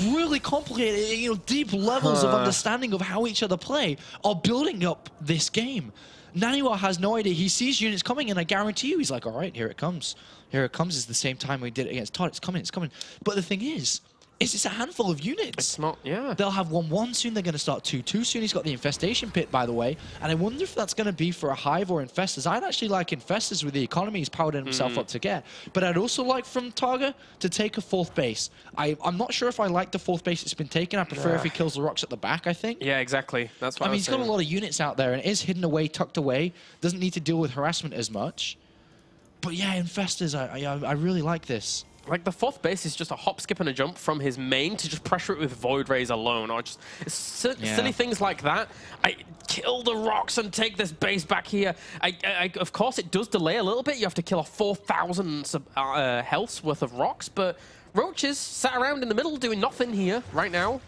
really complicated, you know, deep levels of understanding of how each other play are building up this game. NaNiwa has no idea. He sees units coming, and I guarantee you, he's like, all right, here it comes. Here it comes. It's the same time we did it against Todd. It's coming, it's coming. But the thing is it's a handful of units. It's not, yeah. They'll have 1-1 soon. They're going to start 2-2 soon. He's got the Infestation Pit, by the way. And I wonder if that's going to be for a Hive or Infestors. I'd actually like Infestors with the economy he's powered himself up to get. But I'd also like from TargA to take a 4th base. I'm not sure if I like the 4th base that's been taken. I prefer if he kills the rocks at the back, I think. Yeah, exactly. That's what I mean, was he's got a lot of units out there, and it is hidden away, tucked away. Doesn't need to deal with harassment as much. But yeah, Infestors, I really like this. Like, the 4th base is just a hop, skip, and a jump from his main to just pressure it with Void Rays alone, or just silly things like that. I kill the rocks and take this base back here. Of course, it does delay a little bit. You have to kill off 4,000 healths worth of rocks, but Roaches sat around in the middle doing nothing here right now.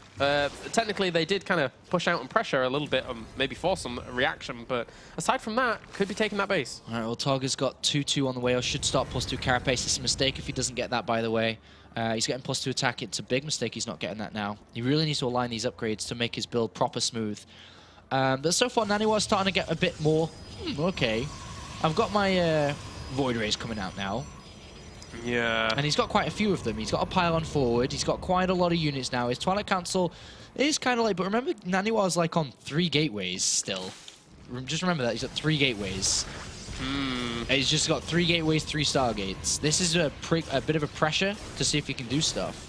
Technically, they did kind of push out and pressure a little bit, maybe force some reaction, but aside from that, could be taking that base. All right, well, TargA's got 2-2 on the way, or should start +2 carapace. It's a mistake if he doesn't get that, by the way. He's getting +2 attack. It's a big mistake he's not getting that now. He really needs to align these upgrades to make his build proper smooth. But so far, NaNiwa's starting to get a bit more. Okay, I've got my Void Rays coming out now. Yeah. And he's got quite a few of them. He's got a pylon forward. He's got quite a lot of units now. His Twilight Council is kind of late, but remember, NaNiwa's like on 3 gateways still. Just remember that. He's got 3 gateways. He's just got 3 gateways, 3 Stargates. This is a bit of a pressure to see if he can do stuff.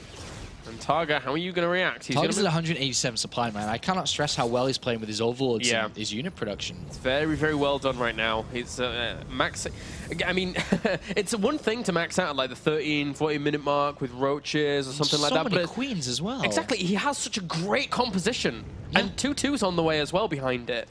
And TargA, how are you going to react? TargA's at 187 supply, man. I cannot stress how well he's playing with his overlords and his unit production. It's very, very well done right now. He's max. I mean, it's one thing to max out at like the 13, 14-minute mark with roaches or something like that. So many queens as well. Exactly. He has such a great composition. And 2-2's on the way as well behind it.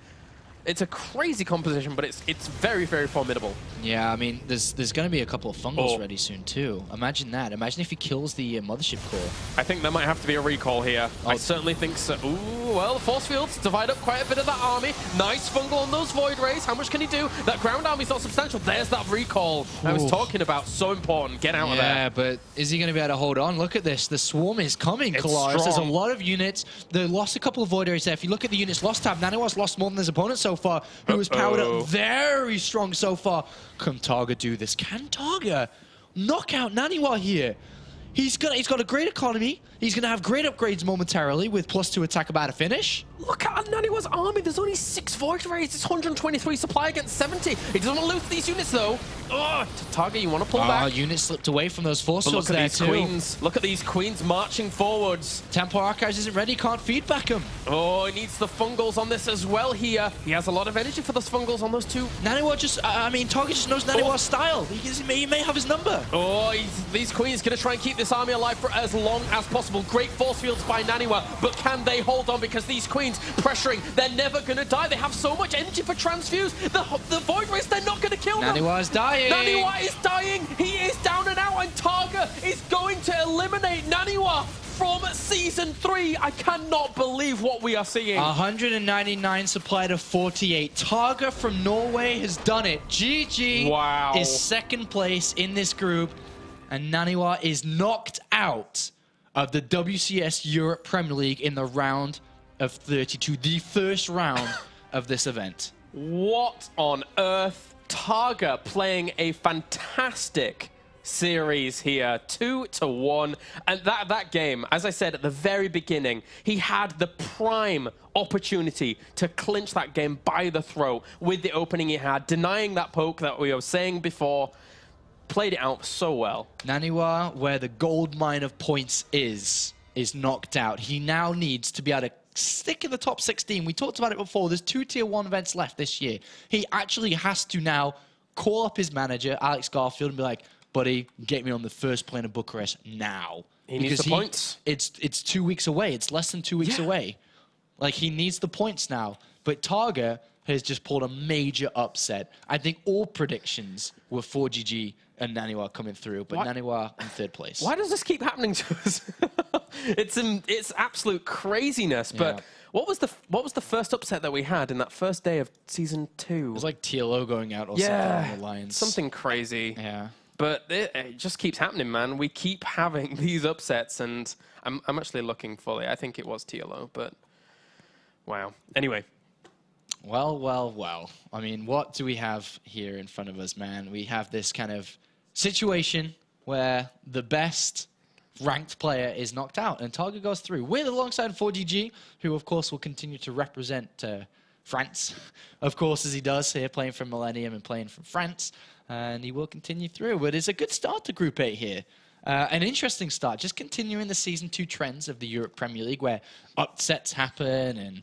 It's a crazy composition, but it's very, very formidable. Yeah, I mean, there's going to be a couple of fungals ready soon, too. Imagine that. Imagine if he kills the Mothership core. I think there might have to be a recall here. I certainly think so. Ooh, well, the force fields divide up quite a bit of that army. Nice fungal on those Void Rays. How much can he do? That ground army's not substantial. There's that recall I was talking about. So important. Get out of there. Yeah, but is he going to be able to hold on? Look at this. The swarm is coming, Kalaris. There's a lot of units. They lost a couple of Void Rays there. If you look at the units lost tab, NaNiwa's lost more than his opponent so far, who was powered up very strong so far. Can TargA do this? Can TargA knock out NaNiwa here? He's got a great economy. He's going to have great upgrades momentarily with +2 attack about to finish. Look at NaNiwa's army. There's only 6 Void Rays. It's 123 supply against 70. He doesn't want to lose these units, though. Oh, TargA, you want to pull back? Units slipped away from those force fields there, too. Queens. Look at these queens marching forwards. Tempo Archives isn't ready. Can't feedback him. Oh, he needs the fungals on this as well here. He has a lot of energy for those fungals on those two. NaNiwa just, TargA just knows NaNiwa's style. He may have his number. Oh, these queens going to try and keep this army alive for as long as possible. Great force fields by NaNiwa, but can they hold on? Because these queens pressuring, they're never going to die. They have so much energy for transfuse. The Void Rays, they're not going to kill them. NaNiwa is dying. NaNiwa is dying. He is down and out, and TargA is going to eliminate NaNiwa from Season 3. I cannot believe what we are seeing. 199 supply to 48. TargA from Norway has done it. GG is second place in this group, and NaNiwa is knocked out of the WCS Europe Premier League in the round of 32, the first round of this event. What on earth? TargA playing a fantastic series here, 2-1. And that game, as I said at the very beginning, he had the prime opportunity to clinch that game by the throat with the opening he had, denying that poke that we were saying before. Played it out so well. NaNiwa, where the gold mine of points is knocked out. He now needs to be able to stick in the top 16. We talked about it before. There's 2 Tier 1 events left this year. He actually has to now call up his manager, Alex Garfield, and be like, buddy, get me on the first plane of Bucharest now. He needs the points. It's 2 weeks away. It's less than 2 weeks away. Like, he needs the points now. But TargA has just pulled a major upset. I think all predictions were for GG and NaNiwa coming through, but NaNiwa in third place. Why does this keep happening to us? It's absolute craziness. But what was the first upset that we had in that first day of Season 2? It was like TLO going out or something along the lines. Something crazy. Yeah. But it just keeps happening, man. We keep having these upsets, and I'm actually looking fully. I think it was TLO, but wow. Anyway. Well. I mean, what do we have here in front of us, man? We have this kind of situation where the best ranked player is knocked out, and TargA goes through with alongside 4GG, who, of course, will continue to represent France, of course, as he does here, playing from Millennium and playing from France, and he will continue through. But it's a good start to Group 8 here. An interesting start, just continuing the Season 2 trends of the Europe Premier League, where upsets happen and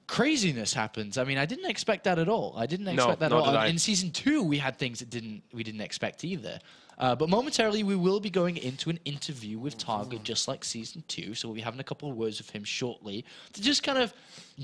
craziness happens. I mean, I didn't expect that at all. I didn't expect that at all. In Season 2, we had things that we didn't expect either. But momentarily, we will be going into an interview with TargA, just like Season 2. So we'll be having a couple of words with him shortly to just kind of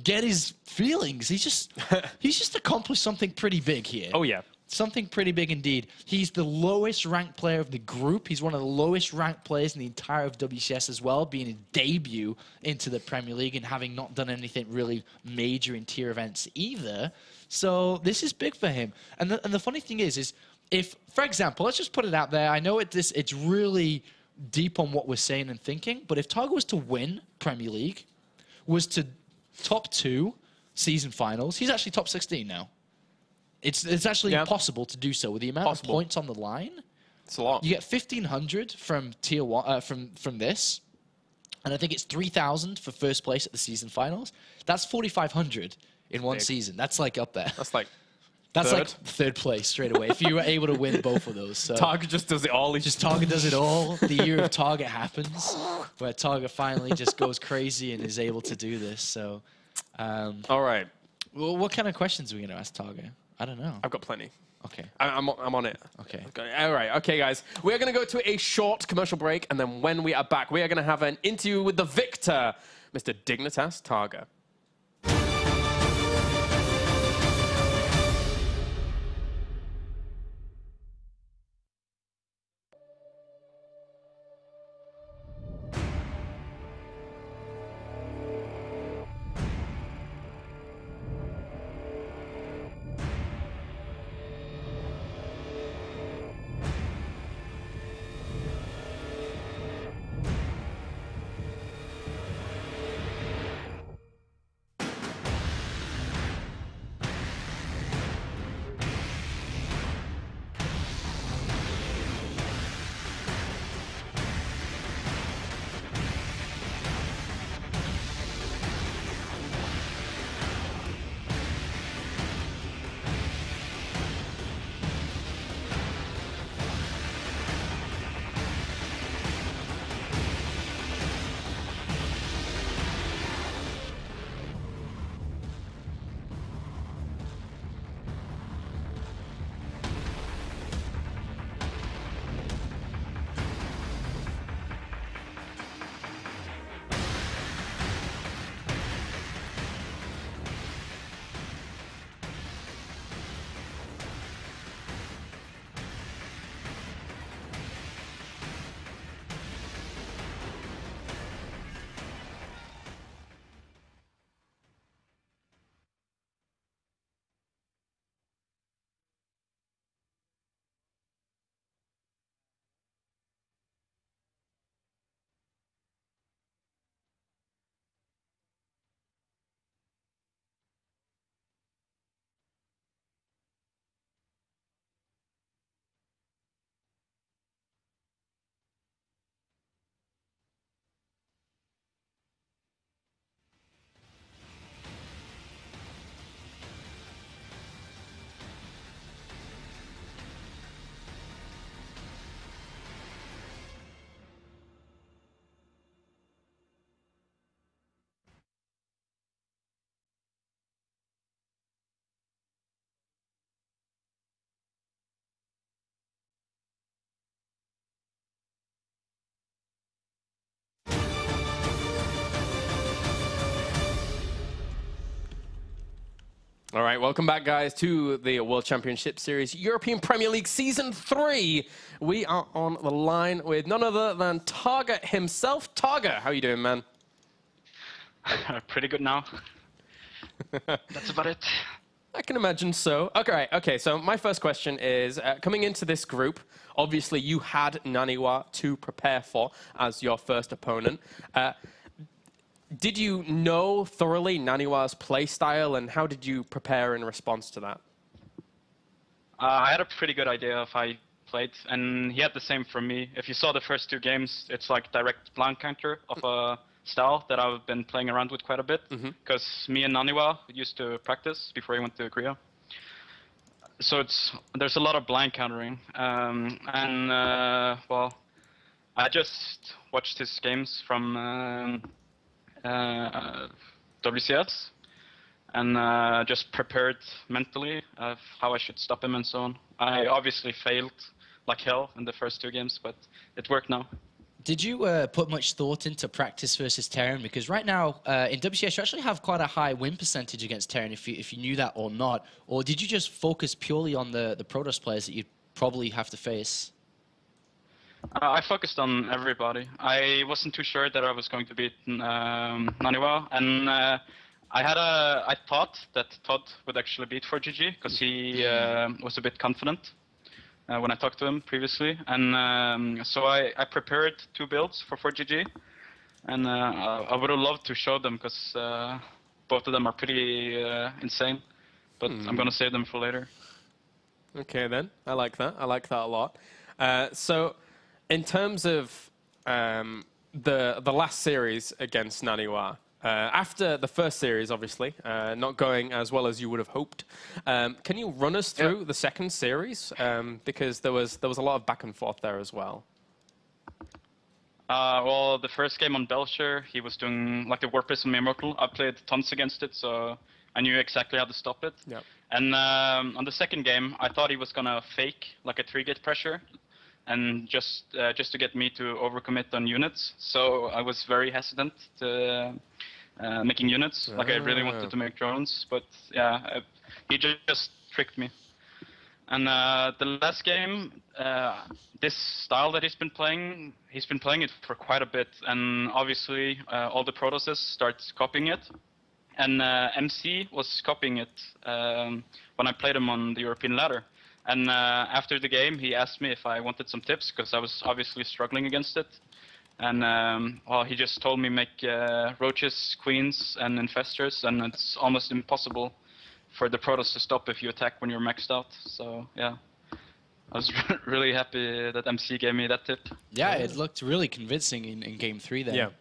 get his feelings. He's just accomplished something pretty big here. Oh, yeah. Something pretty big indeed. He's the lowest ranked player of the group. He's one of the lowest ranked players in the entire of WCS as well, being his debut into the Premier League and having not done anything really major in tier events either. So this is big for him. And the funny thing is if, for example, let's just put it out there. I know it's really deep on what we're saying and thinking, but if TargA was to win Premier League, was to top 2 season finals, he's actually top 16 now. It's actually possible to do so with the amount of points on the line. It's a lot. You get 1,500 from tier 1 from this, and I think it's 3,000 for first place at the season finals. That's 4,500 in one season. That's like up there. That's like That's Third. like third place straight away. If you were able to win both of those. So. TargA just does it all. Just TargA does it all. The year of TargA happens, where TargA finally just goes crazy and is able to do this. So, all right. Well, what kind of questions are we going to ask TargA? I don't know. I've got plenty. Okay. I'm on it. Okay. All right. Okay, guys. We're going to go to a short commercial break, and then when we are back, we are going to have an interview with the victor, Mr. Dignitas TargA. All right, welcome back, guys, to the World Championship Series European Premier League Season 3. We are on the line with none other than TargA himself. TargA, how you doing, man? Pretty good now. That's about it. I can imagine so. Okay, so my first question is, coming into this group, obviously you had NaNiwa to prepare for as your first opponent. Did you know thoroughly NaNiwa's play style, and how did you prepare in response to that? I had a pretty good idea of how he played, and he had the same from me. If you saw the first 2 games, it's like direct blank counter of a style that I've been playing around with quite a bit, because me and NaNiwa used to practice before he went to Korea. So there's a lot of blank countering, well, I just watched his games from WCS and just prepared mentally of how I should stop him and so on. I obviously failed like hell in the first 2 games, but it worked now. Did you put much thought into practice versus Terran? Because right now in WCS you actually have quite a high win percentage against Terran, if you knew that or not. Or did you just focus purely on the Protoss players that you'd probably have to face? I focused on everybody. I wasn't too sure that I was going to beat NaNiwa, and I thought that Todd would actually beat 4GG because he was a bit confident when I talked to him previously, and so I prepared 2 builds for 4GG, and I would have loved to show them because both of them are pretty insane, but I'm gonna save them for later. Okay, then I like that. I like that a lot. So, in terms of the last series against NaNiwa, after the first series, obviously, not going as well as you would have hoped, can you run us through the second series? Because there was a lot of back and forth there as well. Well, the first game on Belcher, he was doing like the Warp Prism Immortal. I played tons against it, so I knew exactly how to stop it. Yep. And on the second game, I thought he was gonna fake like a 3-gate pressure, and just to get me to overcommit on units. So I was very hesitant to making units. Like I really wanted to make drones, but yeah, he just tricked me. And the last game, this style that he's been playing it for quite a bit, and obviously all the Protosses start copying it. And MC was copying it when I played him on the European ladder. And after the game, he asked me if I wanted some tips, because I was obviously struggling against it. And well, he just told me make roaches, queens, and infestors, and it's almost impossible for the Protoss to stop if you attack when you're maxed out. So yeah, I was really happy that MC gave me that tip. Yeah, it looked really convincing in Game 3 then. Yeah.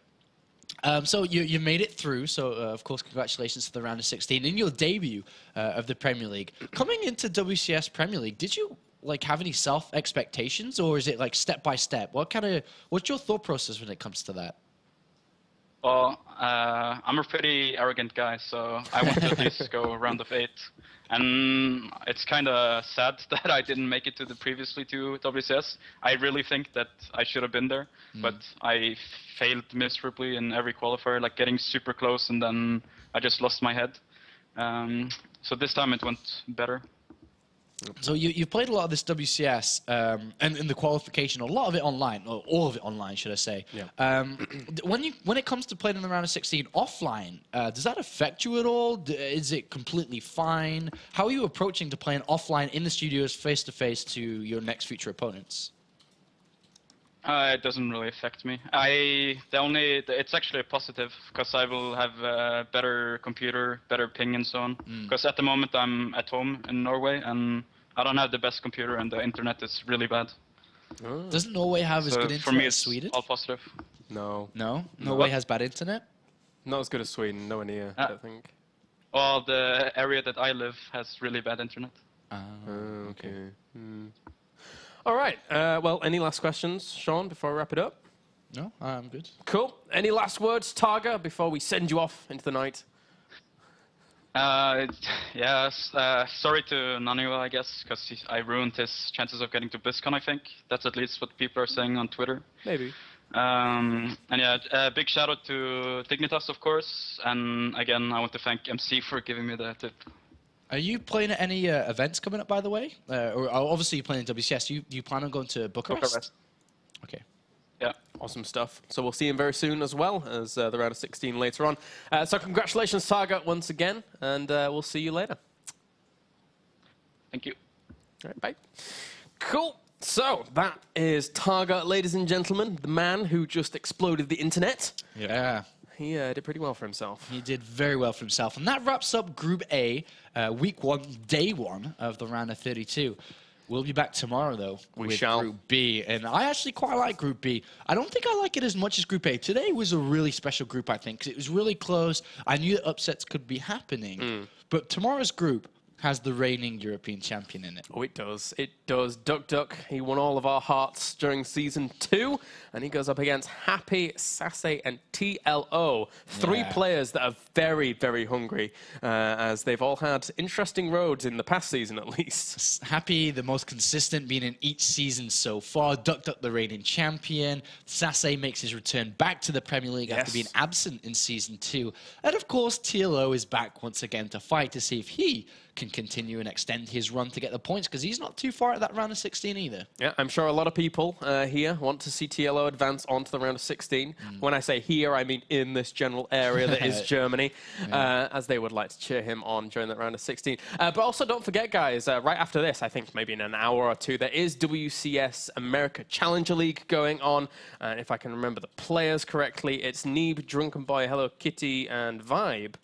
So you made it through, so of course congratulations to the round of 16 in your debut of the Premier League. Coming into WCS Premier League, did you like have any self expectations, or is it like step by step? What's your thought process when it comes to that? Well, I'm a pretty arrogant guy, so I want to at least go round of 8. And it's kind of sad that I didn't make it to the previously to WCS. I really think that I should have been there, but I failed miserably in every qualifier, like getting super close, and then I just lost my head. So this time it went better. So you've played a lot of this WCS, and in the qualification, a lot of it online, or all of it online, should I say. Yeah. When it comes to playing in the round of 16 offline, does that affect you at all? Is it completely fine? How are you approaching to playing offline in the studios face-to-face to your next future opponents? It doesn't really affect me. It's actually a positive, because I will have a better computer, better ping and so on. Because at the moment I'm at home in Norway, and I don't have the best computer, and the internet is really bad. Doesn't Norway have as good For internet me, as it's Sweden? all positive. No. No? Norway has bad internet? Not as good as Sweden, nowhere near, I don't think. Well, the area that I live has really bad internet. Okay. All right. Well, any last questions, Sean, before I wrap it up? No, I'm good. Cool. Any last words, TargA, before we send you off into the night? Yes. Sorry to NaNiwa, I guess, because I ruined his chances of getting to BlizzCon, I think. That's at least what people are saying on Twitter. Maybe. And yeah, big shout out to Dignitas, of course. And again, I want to thank MC for giving me the tip. Are you playing at any events coming up, by the way? Or obviously you're playing in WCS. Do you plan on going to Bucharest? Okay. Yeah. Awesome stuff. So we'll see him very soon as well as the round of 16 later on. So congratulations, TargA, once again, and we'll see you later. Thank you. All right, bye. Cool. So that is TargA, ladies and gentlemen, the man who just exploded the internet. Yeah. He did pretty well for himself. He did very well for himself. And that wraps up Group A, Week 1, Day 1 of the round of 32. We'll be back tomorrow, though, with Group B. And I actually quite like Group B. I don't think I like it as much as Group A. Today was a really special group, I think, because it was really close. I knew that upsets could be happening. But tomorrow's group has the reigning European champion in it. Oh, it does. It does. Duck Duck, he won all of our hearts during Season 2, and he goes up against Happy, Sasse, and TLO. Three players that are very, very hungry, as they've all had interesting roads in the past season, at least. Happy, the most consistent, being in each season so far. Duck Duck, the reigning champion. Sasse makes his return back to the Premier League after being absent in Season 2. And, of course, TLO is back once again to fight to see if he can continue and extend his run to get the points, because he's not too far at that round of 16 either. Yeah, I'm sure a lot of people here want to see TLO advance onto the round of 16. When I say here, I mean in this general area that is Germany, as they would like to cheer him on during that round of 16. But also don't forget, guys, right after this, I think maybe in an hour or two, there is WCS America Challenger League going on. And if I can remember the players correctly, it's Neeb, Drunken Boy, Hello Kitty, and Vibe.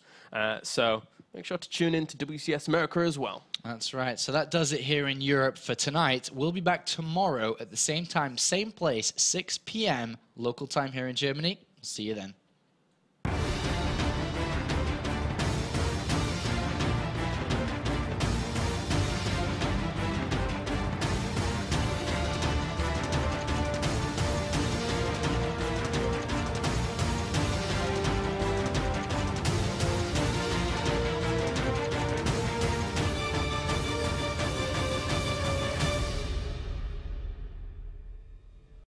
So make sure to tune in to WCS America as well. That's right. So that does it here in Europe for tonight. We'll be back tomorrow at the same time, same place, 6 p.m. local time here in Germany. See you then.